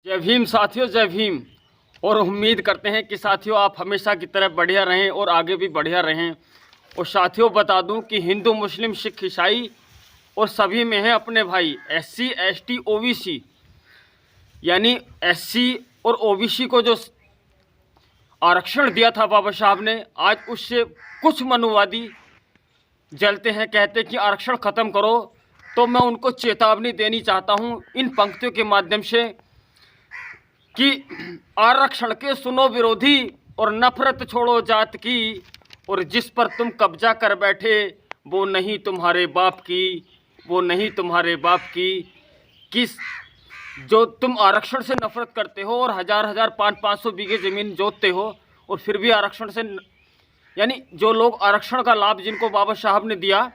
जय भीम साथियों, जय भीम। और उम्मीद करते हैं कि साथियों आप हमेशा की तरह बढ़िया रहें और आगे भी बढ़िया रहें। और साथियों बता दूं कि हिंदू, मुस्लिम, सिख, ईसाई और सभी में है अपने भाई एससी, एसटी, ओबीसी। यानी एससी और ओबीसी को जो आरक्षण दिया था बाबा साहब ने, आज उससे कुछ मनुवादी जलते हैं, कहते हैं कि आरक्षण ख़त्म करो। तो मैं उनको चेतावनी देनी चाहता हूं इन पंक्तियों के माध्यम से कि आरक्षण के सुनो विरोधी और नफरत छोड़ो जात की, और जिस पर तुम कब्जा कर बैठे वो नहीं तुम्हारे बाप की, वो नहीं तुम्हारे बाप की। किस जो तुम आरक्षण से नफरत करते हो और हजार हजार 500 बीघे ज़मीन जोतते हो और फिर भी आरक्षण से, यानी जो लोग आरक्षण का लाभ जिनको बाबा साहब ने दिया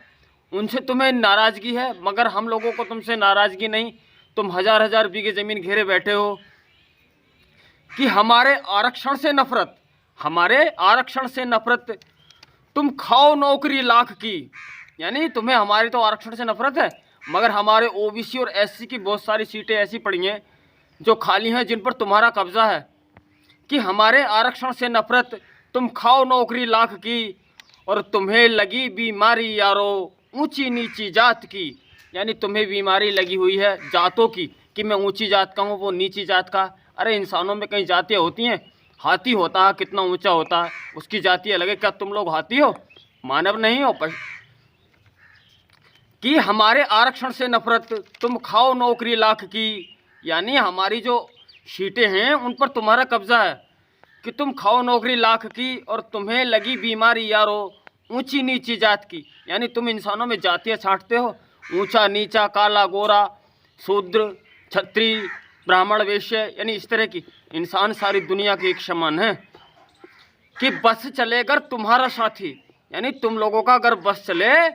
उनसे तुम्हें नाराज़गी है, मगर हम लोगों को तुमसे नाराज़गी नहीं। तुम हजार हजार बीघे ज़मीन घेरे बैठे हो कि हमारे आरक्षण से नफरत, हमारे आरक्षण से नफरत। तुम खाओ नौकरी लाख की, यानी तुम्हें हमारे तो आरक्षण से नफरत है, मगर हमारे ओबीसी और एससी की बहुत सारी सीटें ऐसी पड़ी हैं जो खाली हैं, जिन पर तुम्हारा कब्जा है। कि हमारे आरक्षण से नफरत, तुम खाओ नौकरी लाख की और तुम्हें लगी बीमारी यारो ऊंची नीची जात की। यानी तुम्हें बीमारी लगी हुई है जातों की कि मैं ऊंची जात का हूँ, वो नीची जात का। अरे इंसानों में कई जातियाँ होती हैं। हाथी होता है, कितना ऊंचा होता है, उसकी जाति अलग है। क्या तुम लोग हाथी हो, मानव नहीं हो? कि हमारे आरक्षण से नफरत, तुम खाओ नौकरी लाख की। यानी हमारी जो सीटें हैं उन पर तुम्हारा कब्जा है कि तुम खाओ नौकरी लाख की और तुम्हें लगी बीमारी यारो ऊंची नीची जात की। यानी तुम इंसानों में जातियाँ छांटते हो, ऊंचा नीचा, काला गोरा, शूद्र, क्षत्रिय, ब्राह्मण, वैश्य, यानी इस तरह की। इंसान सारी दुनिया के एक समान है। कि बस चले अगर तुम्हारा साथी, यानी तुम लोगों का अगर बस चले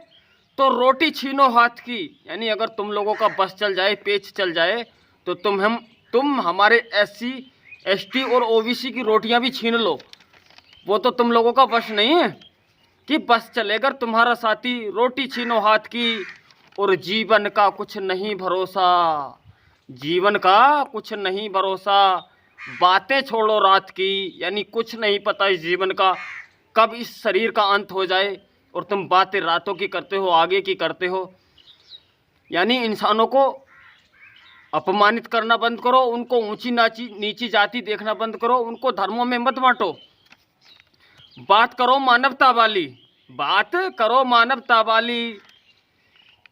तो रोटी छीनो हाथ की। यानी अगर तुम लोगों का बस चल जाए, पेच चल जाए, तो तुम हमारे एससी, एसटी और ओबीसी की रोटियां भी छीन लो। वो तो तुम लोगों का बस नहीं है। कि बस चलेगा तुम्हारा साथी, रोटी छीनो हाथ की और जीवन का कुछ नहीं भरोसा, जीवन का कुछ नहीं भरोसा। बातें छोड़ो रात की, यानी कुछ नहीं पता इस जीवन का कब इस शरीर का अंत हो जाए, और तुम बातें रातों की करते हो, आगे की करते हो। यानी इंसानों को अपमानित करना बंद करो, उनको ऊंची नीची जाति देखना बंद करो, उनको धर्मों में मत बांटो। बात करो मानवता वाली, बात करो मानवता वाली।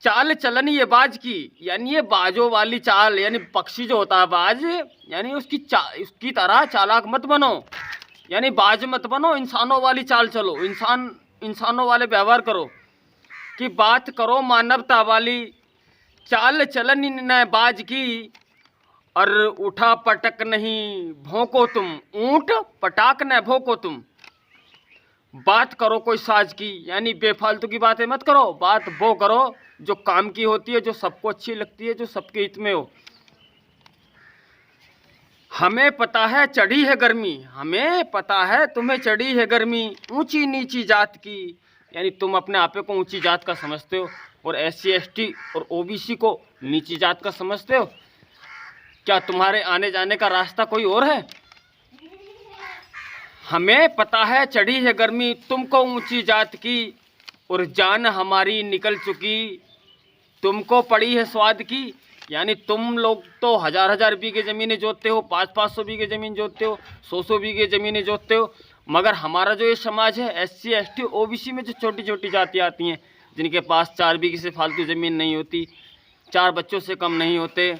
चाल चलन ये बाज की, यानी ये बाजों वाली चाल, यानी पक्षी जो होता है बाज, यानी उसकी तरह चालाक मत बनो, यानी बाज मत बनो। इंसानों वाली चाल चलो, इंसानों वाले व्यवहार करो। कि बात करो मानवता वाली, चाल चलन न बाज की, और उठा पटक नहीं भोंको तुम, ऊंट पटाक न भोंको तुम। बात करो कोई साज की, यानी बेफालतू की बातें मत करो। बात वो करो जो काम की होती है, जो सबको अच्छी लगती है, जो सबके हित में हो। हमें पता है चढ़ी है गर्मी, हमें पता है तुम्हें चढ़ी है गर्मी ऊंची नीची जात की। यानी तुम अपने आपे को ऊंची जात का समझते हो और एससी, एसटी और ओबीसी को नीची जात का समझते हो। क्या तुम्हारे आने जाने का रास्ता कोई और है? हमें पता है चढ़ी है गर्मी तुमको ऊंची जात की, और जान हमारी निकल चुकी तुमको पड़ी है स्वाद की। यानी तुम लोग तो हजार हजार बीघे ज़मीनें जोतते हो, 500 बीघे ज़मीन जोतते हो, 100 बीघे ज़मीनें जोतते हो, मगर हमारा जो ये समाज है एससी, एसटी, ओबीसी में जो छोटी छोटी जातियाँ आती हैं, जिनके पास 4 बीघे से फालतू ज़मीन नहीं होती, 4 बच्चों से कम नहीं होते,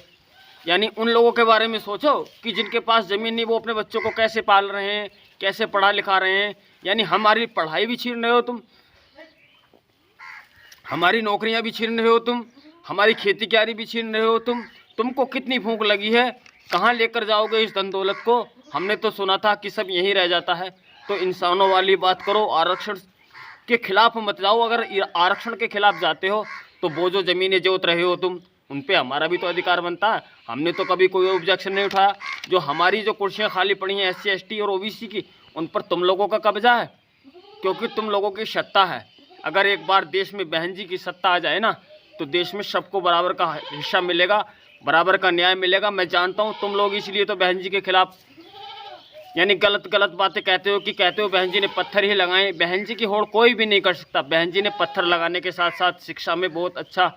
यानी उन लोगों के बारे में सोचो कि जिनके पास ज़मीन नहीं, वो अपने बच्चों को कैसे पाल रहे हैं, कैसे पढ़ा लिखा रहे हैं। यानी हमारी पढ़ाई भी छीन रहे हो तुम, हमारी नौकरियां भी छीन रहे हो तुम, हमारी खेती क्यारी भी छीन रहे हो तुम। तुमको कितनी भूख लगी है, कहाँ लेकर जाओगे इस धन दौलत को? हमने तो सुना था कि सब यहीं रह जाता है। तो इंसानों वाली बात करो, आरक्षण के खिलाफ मत जाओ। अगर आरक्षण के खिलाफ जाते हो तो वो जो ज़मीनें जोत रहे हो तुम, उन पे हमारा भी तो अधिकार बनता है। हमने तो कभी कोई ऑब्जेक्शन नहीं उठाया। जो हमारी जो कुर्सियां खाली पड़ी हैं एससी, एसटी और ओबीसी की, उन पर तुम लोगों का कब्जा है, क्योंकि तुम लोगों की सत्ता है। अगर एक बार देश में बहन जी की सत्ता आ जाए ना, तो देश में सबको बराबर का हिस्सा मिलेगा। बराबर का न्याय मिलेगा। मैं जानता हूँ तुम लोग इसलिए तो बहन जी के खिलाफ यानी गलत गलत बातें कहते हो बहन जी ने पत्थर ही लगाए। बहन जी की होड़ कोई भी नहीं कर सकता। बहन जी ने पत्थर लगाने के साथ साथ शिक्षा में बहुत अच्छा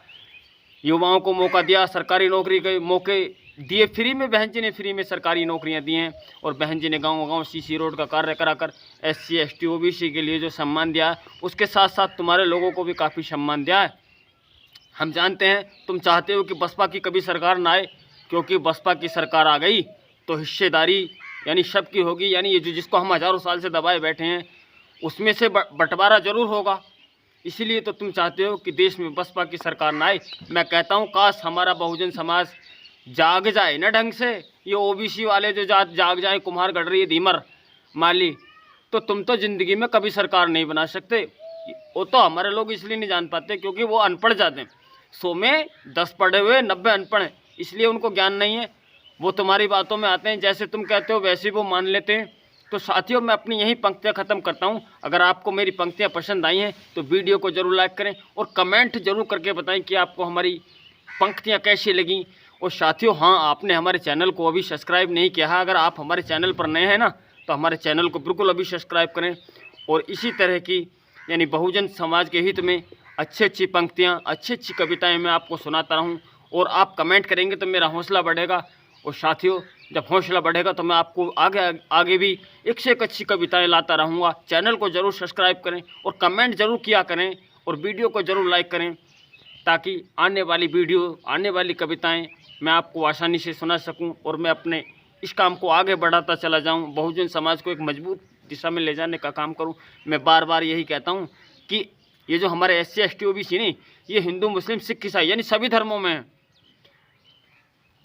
युवाओं को मौका दिया, सरकारी नौकरी के मौके दिए फ्री में। बहन जी ने फ्री में सरकारी नौकरियां दी हैं और बहन जी ने गांव-गांव सीसी रोड का कार्य कराकर SC ST OBC के लिए जो सम्मान दिया है, उसके साथ साथ तुम्हारे लोगों को भी काफ़ी सम्मान दिया है। हम जानते हैं तुम चाहते हो कि बसपा की कभी सरकार ना आए, क्योंकि बसपा की सरकार आ गई तो हिस्सेदारी यानी सबकी होगी। यानी ये जो जिसको हम हज़ारों साल से दबाए बैठे हैं उसमें से बंटवारा जरूर होगा। इसीलिए तो तुम चाहते हो कि देश में बसपा की सरकार ना आए। मैं कहता हूँ काश हमारा बहुजन समाज जाग जाए ना ढंग से। ये OBC वाले जो जाग जाए, कुम्हार गडरी धीमर माली, तो तुम तो ज़िंदगी में कभी सरकार नहीं बना सकते। वो तो हमारे लोग इसलिए नहीं जान पाते क्योंकि वो अनपढ़ जाते हैं। 100 में 10 पढ़े हुए 90 अनपढ़ हैं, इसलिए उनको ज्ञान नहीं है। वो तुम्हारी बातों में आते हैं, जैसे तुम कहते हो वैसे वो मान लेते हैं। तो साथियों मैं अपनी यही पंक्तियाँ ख़त्म करता हूँ। अगर आपको मेरी पंक्तियाँ पसंद आई हैं तो वीडियो को ज़रूर लाइक करें और कमेंट ज़रूर करके बताएं कि आपको हमारी पंक्तियाँ कैसी लगीं। और साथियों हाँ, आपने हमारे चैनल को अभी सब्सक्राइब नहीं किया है। अगर आप हमारे चैनल पर नए हैं ना तो हमारे चैनल को बिल्कुल अभी सब्सक्राइब करें। और इसी तरह की यानी बहुजन समाज के हित में अच्छी अच्छी पंक्तियाँ, अच्छी अच्छी कविताएँ मैं आपको सुनाता रहूँ। और आप कमेंट करेंगे तो मेरा हौसला बढ़ेगा। और साथियों जब हौसला बढ़ेगा तो मैं आपको आगे भी एक से एक अच्छी कविताएं लाता रहूँगा। चैनल को ज़रूर सब्सक्राइब करें और कमेंट ज़रूर किया करें और वीडियो को ज़रूर लाइक करें, ताकि आने वाली वीडियो, आने वाली कविताएं मैं आपको आसानी से सुना सकूं और मैं अपने इस काम को आगे बढ़ाता चला जाऊं, बहुजन समाज को एक मजबूत दिशा में ले जाने का काम करूं। मैं बार बार यही कहता हूं कि ये जो हमारे SC ST OBC नहीं, ये हिंदू मुस्लिम सिख ईसाई यानी सभी धर्मों में है।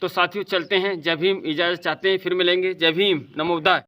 तो साथियों चलते हैं। जय भीम, इजाज़त चाहते हैं, फिर मिलेंगे। जय भीम, नमो बुद्धाय।